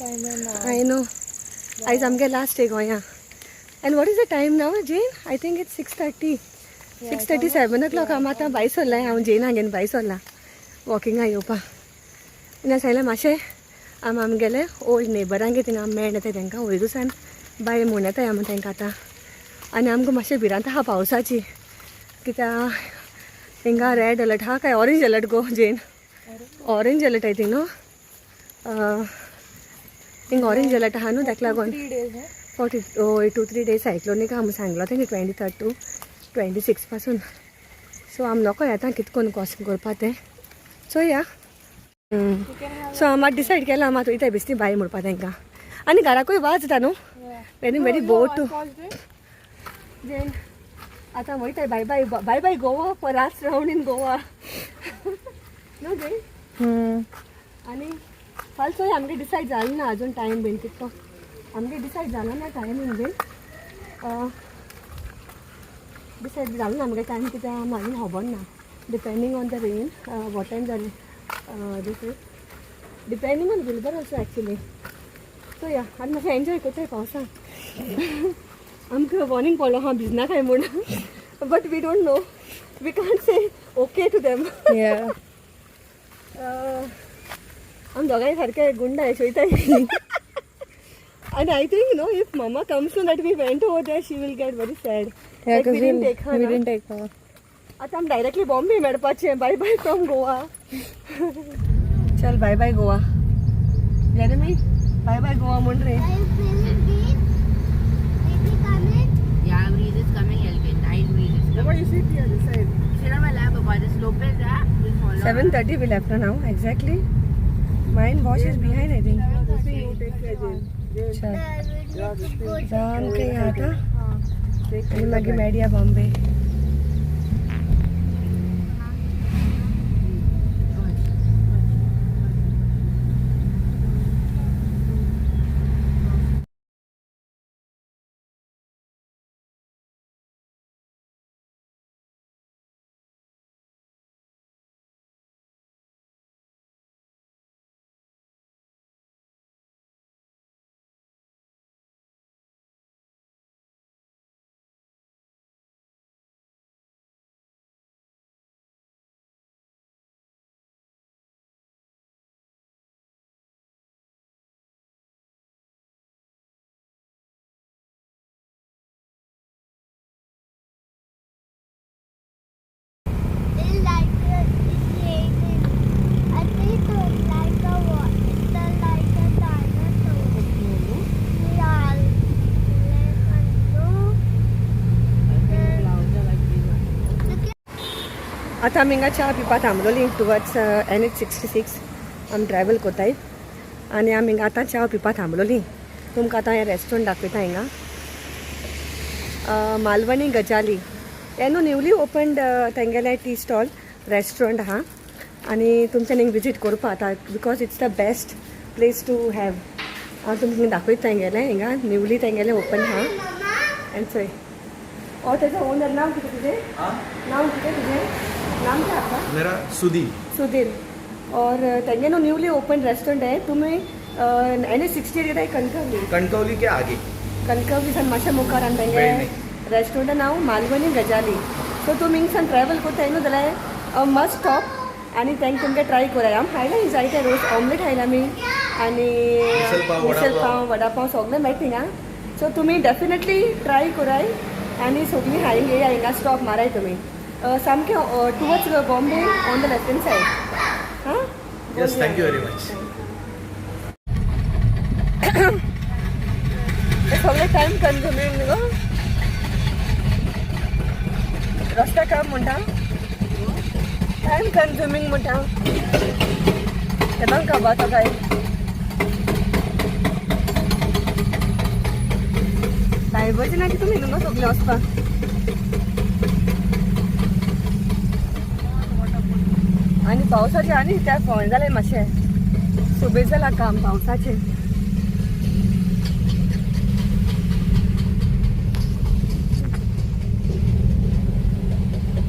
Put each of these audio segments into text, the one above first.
I know. आयज आमगे last day गोंया. And what is the time now, Jane? I think it's 6:30. 6:30, 7 o'clock. आम आतां बाय सरलां. हांव जेना घेवन बाय सरलां वॉकिंगा येवपा. इन सांगलें मातशें आम आमगेले ओल्ड नेबरांक थिंगा आम मेळून येताय तांकां वयरूसान बाय म्हूण येताय आमी तांकां आतां. आनी आमकां मातशें भिरांत आहा पावसाची कित्याक हिंगा रेड अलर्ट आहा काय ऑरेंज अलर्ट गो जेन. ऑरेंज अलर्ट आय थिंक न्हू. हिंगा ऑरेंज अलर्ट आहा न्हू ताका लागून 2-3 days सायक्लोनीक आहा म्हूण सांगलो तेंगे 23rd to 26 पासून. सो आम नोको येता कितें करून कॉस्ट करपा तें. सो या सो आम आतां डिसायड केलां आम आतां वयताय बेश्टी बाय म्हणपा तांकां. आनी घराकूय वाज जाता न्हू. वेरी बोट टू जेन. आतां वयताय bye bye bye bye Goa for last round in Goa नो जेन. आनी फाल चोय आमगे डिसायड जालें ना अजून टायम बीन कितको आमगे डिसायड जाला ना टायमींग बीन. डिसायड जालें ना आमगे टायम कित्याक आम आजून खबर ना. Depending on the rain what time जालें this is depending on Wilbur also actually. So या आनी मातशें एन्जॉय कोत्ताय पावसान. आमकां वॉर्निंग पडलो हा भिजना काय म्हूण. But we don't know. We can't say okay to them. आम दोगांय सारके गुंडाय सोयताय. And I think, you know, if Mama comes to that we went over there, she will get very sad. Yeah, like we didn't take her. आता हम directly Bombay मेळपाचे. Bye bye from Goa. चल bye bye Goa. Jeremy, bye bye Goa म्हण रे. Are you feeling breeze? Is it coming? Yeah, breeze is coming, Elvin. Night breeze is coming. Why you sit here this side? Sit on my lap, Papa. The slope is there. We'll follow. 7:30 we left now exactly. Mine wash is behind I think. चल जाम के यहाँ था आणि मागे media Bombay. It's like it's raining. I think it's like a water, like a dinosaur. Yeah, आता आमी हिंगा च्या पिवपा थांबलोली टुवर्ड्स NH66 आमी ट्रॅवल कोताय आनी आमी हिंगा आतां च्या पिवपा थांबलोली. तुमकां आतां हें रेस्टोरंट दाखयता हिंगा मालवणी गजाली. हें न्हू न्यूली ओपन्ड तेंगेलें टी स्टॉल रेस्टोरंट आहा आनी तुमच्यान हिंग विजीट करपा आतां because it's the best place to have. हांव तुमकां हिंगा दाखयता तेंगेलें हिंगा न्यूली तेंगेलें ओपन आहा. एंड चोय और तेजो ओनर नांव कितें तुजें? नांव कितें तुजें? नाम क्या आपका? मेरा सुधीर. सुधीर. और तेंगे नो न्यूली ओपन रेस्टोरेंट है. तुम्हें NH68 येता कणकवली. कणकवली के आगे. कणकवली सन मातशें मुखारान तेंगे रेस्टोरंट नांव मालवणी गजाली. सो तुमी हिंगसान ट्रॅवल कोत्ताय न्हू जाल्यार मस्ट स्टॉप आनी तेंक तुमगे ट्राय कोराय. आम खायला ही जायते रोज ऑमलेट खायला आमी आनी मिसल पाव वडा पाव सगळें मेळटा थिंगा. सो तुमी डेफिनेटली ट्राय कोराय आनी सगळीं खायन येया हिंगा स्टॉप माराय तुमी. सामकें towards Bombay on the left hand side. हां yes thank you very much. हे सगळें टायम कन्झ्युमींग न्हू गो. रस्ता काम म्हणटा टायम कन्झ्युमींग म्हणटा केन्ना खबर आतां काय डायवर्जन ना की तुमी न्हू सगळें वचपाक. आनी पावसाचें आनी त्या फोन जालें मातशें सुबेज जालां काम पावसाचें.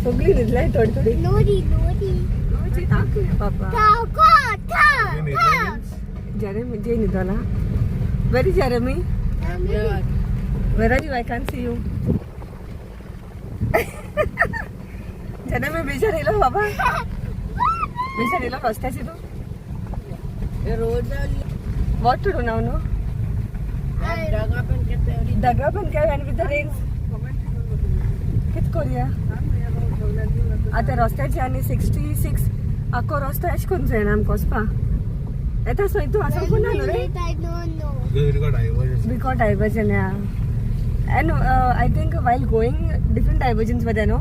सगळीं न्हिदलाय थोडी थोडी. Lori. पापा Ta. Jeremy, Jane Idola. Where is Jeremy? Where are you? I can't see you. Jeremy, बिचारीला बाबा. बिचारीला रस्त्याची तू. What to do now, no? दगा पण काय and with the rains. कित करूया? आता रस्त्याची आणि 66 आको रस्ता अशें करून जायना आमकां वचपा. येता सोय तूं असं कोण आलो रे? I don't know. Because diversion, yeah. And I think while going, different diversions were there, no?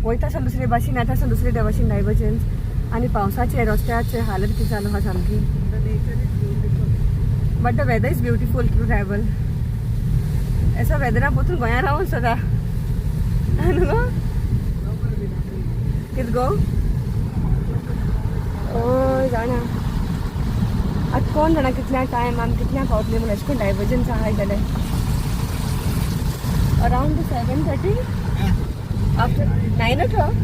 वयता आसा दुसरे भाशेन येता आसा दुसरे भाशेन डायवर्जन्स आणि पावसाचे रस्त्याचे हालत कितें जालो आहा सामकी. But the weather is beautiful to travel. ऐसा वेदरा बसून गोंया रावून सदा न्हू कित गो ओ जाणा आतां कोण जाणा कितल्या टायम आमी कितल्या पावतले म्हूण अशें करून डायवर्जन्स आहाय जाल्यार अरावंड 7:30 आफ्टर 9 o'clock.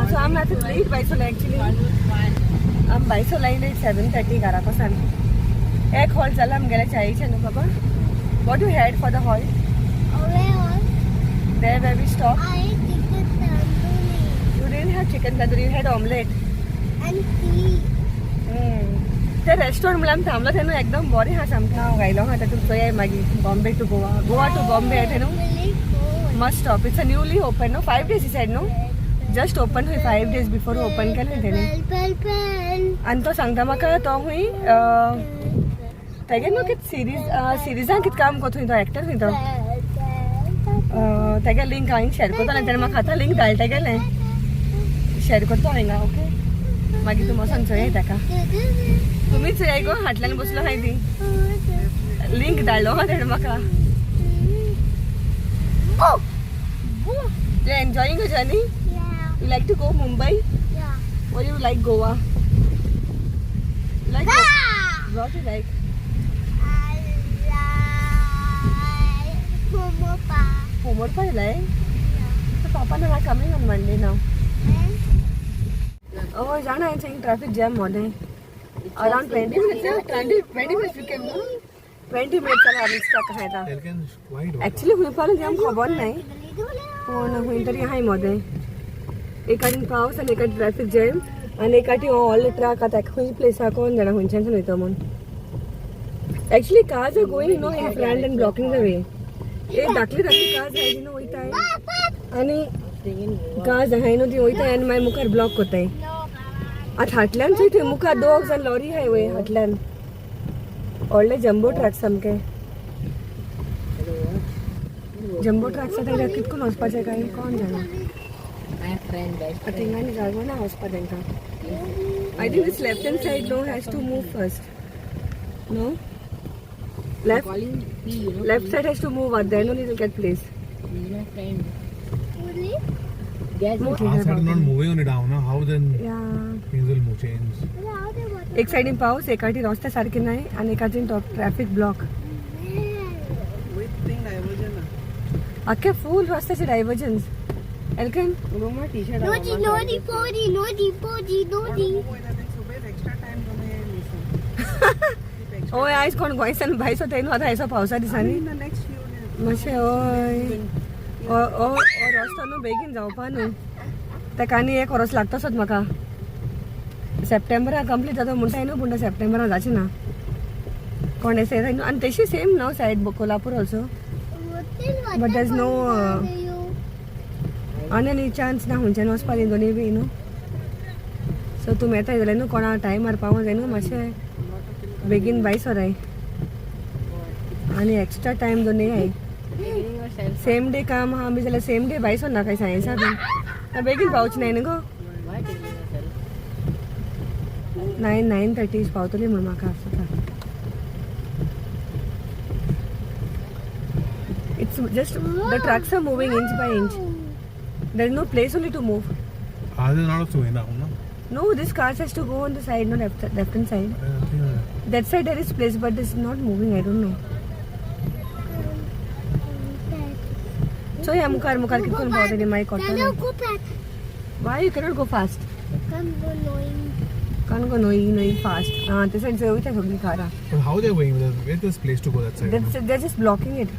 सो आमी आतां लेट बायसोला एक्चुली आमी बायसोला लेट 7:30 घरा पासून एक हॉल्ट जाला आमगेल्या चायेचे न्हू बाबा. What you had for the halt? There where we stopped. I ate chicken tandoori You didn't have chicken tandoori, you had omelette. and tea. ते रेस्टॉरंट म्हणल्यार आमी थांबलो थंय न्हू एकदम बरें आहा सामकें. हांव गायलो आहा तातूंत चोया मागीर बॉम्बे टू गोवा, गोवा टू बॉम्बे आहे न्हू. Really cold. Must stop. It's a newly open no 5 days ही सायड न्हू. जस्ट ओपन हुई 5 days बिफोर ओपन केलें तेणी. Pel. आनी तो सांगता म्हाका तो हुंय तेगे न्हू कितें सिरिजां कितें काम करता थंय तो एक्टर थंय तो. तेगे लिंक हांवें शेअर करता आनी तेणें म्हाका आतां लिंक धाडटा गेलें. शेअर करता हिंगा ओके. मागीर तूं वचोन चोय ताका. तुमीच चोय गो फाटल्यान बसलो हाय ती. लिंक धाडलो हा तेणें म्हाका. You enjoying a journey? Yeah. You like to go Mumbai Yeah. or you like Goa? Like Ah! what you like? I like Momopa. Homework pa like? So Papa na not coming on Monday now. Oh, Jana, I'm saying traffic jam morning. Around 20 minutes. Yeah, 20 minutes we came. 20 minutes चला आम्ही stuck आहे आता. Actually हुई पण जाम खबर नाही. पण हुई तरी आहे मध्ये. एकाडी पाऊस आणि एकाडी ट्रॅफिक जॅम आणि एकाडी ऑल ट्रक आता हुई प्लेस हा कोण जाणा हुंच्यान वयता म्हणून. Actually cars are going no in front and blocking the way. ए धाकली cars आहे नो वयता आहे. आणि cars आहे नो ती वयता आणि माय मुखार ब्लॉक करताय. आता हाटल्यान थंय मुखार 2 जण लॉरी आहे वय हाटल्यान. व्हडले जम्बो ट्रक सामके. जम्बो ट्रक्स आता कितकून वचपाचें काय कोण जाणा. My friend, आता हिंगांनी जागो ना वचपा तांकां. I think this left hand side no has to move first. No? Left side has to move out, then only will get place. He's my friend. Really? Guess Move Cars are not moving on it down now. How then Yeah. things will move change? How they want एक साइडीन पाऊस एकाटी रस्त्या सारखे नाही आणि एकाटीन traffic block. अख्खे full रस्त्याचे divergence. एलकन Naughty, naughty. ओय आयज कोण गोंयसान भायस वताय न्हू आतां हायसो पावसा दिसांनी मातशें ओय ओ रस्तो न्हू बेगीन जावपा न्हू. ताका आनी 1 वर्स लागतोच म्हाका. सप्टेंबरा कंप्लीट जाता म्हणटाय न्हू पूण सप्टेंबरा जाचें ना. कोण एसे आनी तशी सेम न्हू side Kolhapur also. But there's no आनी चान्स ना हुंच्यान वचपा दी दोनी बी न्हू. सो तुमी येताय जाल्यार न्हू कोणा टायमार पावूं जाय न्हू मातशें बेगीन भायर सराय. आनी एक्स्ट्रा टायम दोनी हाय. सेम डे काम आहा आमी जाल्यार सेम डे भायर सरना काय सायन्सा बीन. बेगीन पावचें नाय न्हू गो. 9:30 पावतली म्हूण म्हाका आसता. It's just the trucks are moving inch by inch. There is no place only to move. Cars are not slowing down, no? No, this cars has to go on the side, no left hand side. That side there is place, but it's not moving. I don't know. So yeah, mukar kitun bahut hai my cotton. Go back. Why you cannot go fast? Come annoying. Can't go no fast. This side is everything sogli khara. But how they're going? Where's this place to go that side? They're just blocking it.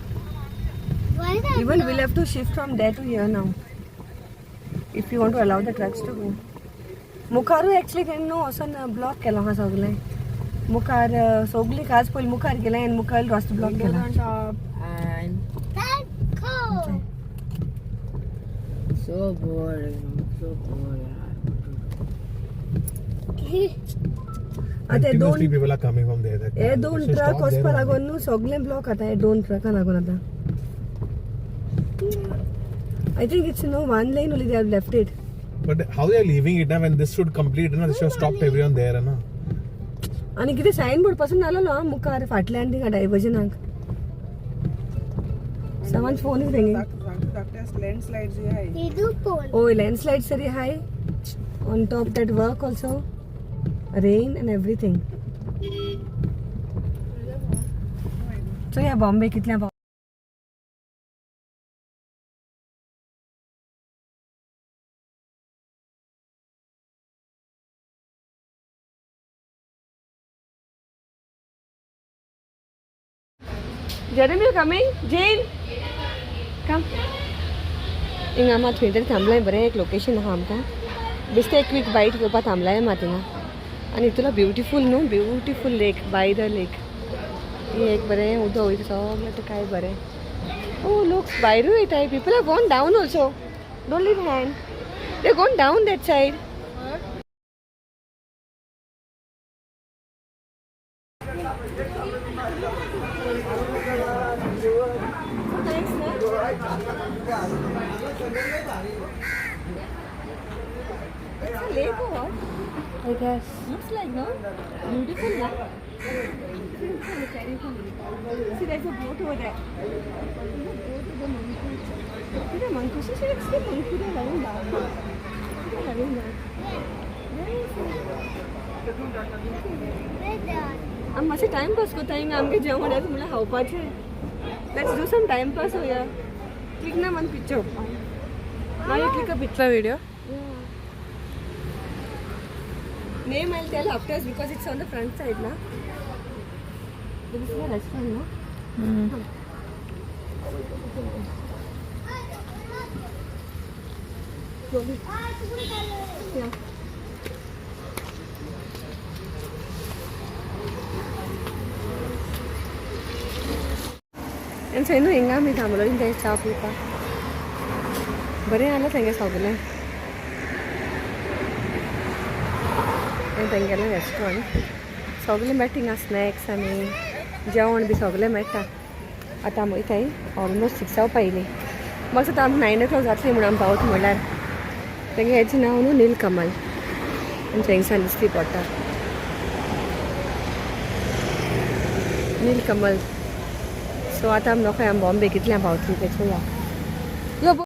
Why that? Even we'll have to shift from there to here now. If you want to allow the trucks to go. Mukharu actually can no osan block kela ha sogle. Mukhar sogli khas pol Mukhar kela and Mukhar rust block kela. On top and That's cool. so bored. So bored. Ate Continuously दोन people are coming from there. ए दोन truck वच पर लागून न्हू सगळे block आता हे दोन ट्रकां लागून आता I think it's no one lane only they have left it. But how they are leaving it now when this should complete? Na, this should have stopped everyone there. Na. आणि किती sign board पासून आलो मुखार फाटल्यान थिंगा डायव्हर्जनाक someone's phone is ringing. Landslides ही आहे. They do pole. Oh, landslide very high. On top that work also. Rain and everything. So yeah, Bombay कितल्या Jeremy, you coming? Jane, come. हिंगा मात खंय तरी थांबलाय बरें एक लोकेशन आहा आमकां बेश्टें एक क्वीक बायट घेवपाक थांबलाय मात हिंगा आनी तुला ब्युटिफूल न्हू beautiful lake by the lake ही एक बरें उदक वयता सगळें तें काय बरें ओ लोक भायरूय वयताय people are gone down also don't leave hand they gone down that side It's a lake or what? I guess. Looks like, no? Beautiful, no? See, there's a boat over there. See the monkeys. See the monkey. They're running down. They're running down. Where's that? आम मातशें timepass कोत्ता हिंगा आमगे जेवण येता म्हणल्यार खावपाचें let's do some timepass होया क्लिक ना मन पिक्चर मागीर click a picture video Name I'll tell afterwards because it's on the front side, na. This is a restaurant, no? Slowly. Yeah. And so, हिंगा मी थांबलो हिंगा चा पिवपा बरें आलं थंय सगलें तेंगेलें रेस्टॉरंट सगलें मेळटा हिंगा स्नॅक्स आनी जेवण बी सगलें मेळटा आतां आमी वयताय ऑलमोस्ट 6 जावपा येयली म्हाका आतां आमकां 9 o'clock जातली म्हणून आमी पावता म्हणल्यार तेंगे हेजें नांव न्हू नीलकमल आनी थंयसान दिसली पडटा नीलकमल सो आतां आमी नोखो आमी बॉम्बे कितल्या पावतली तें चोया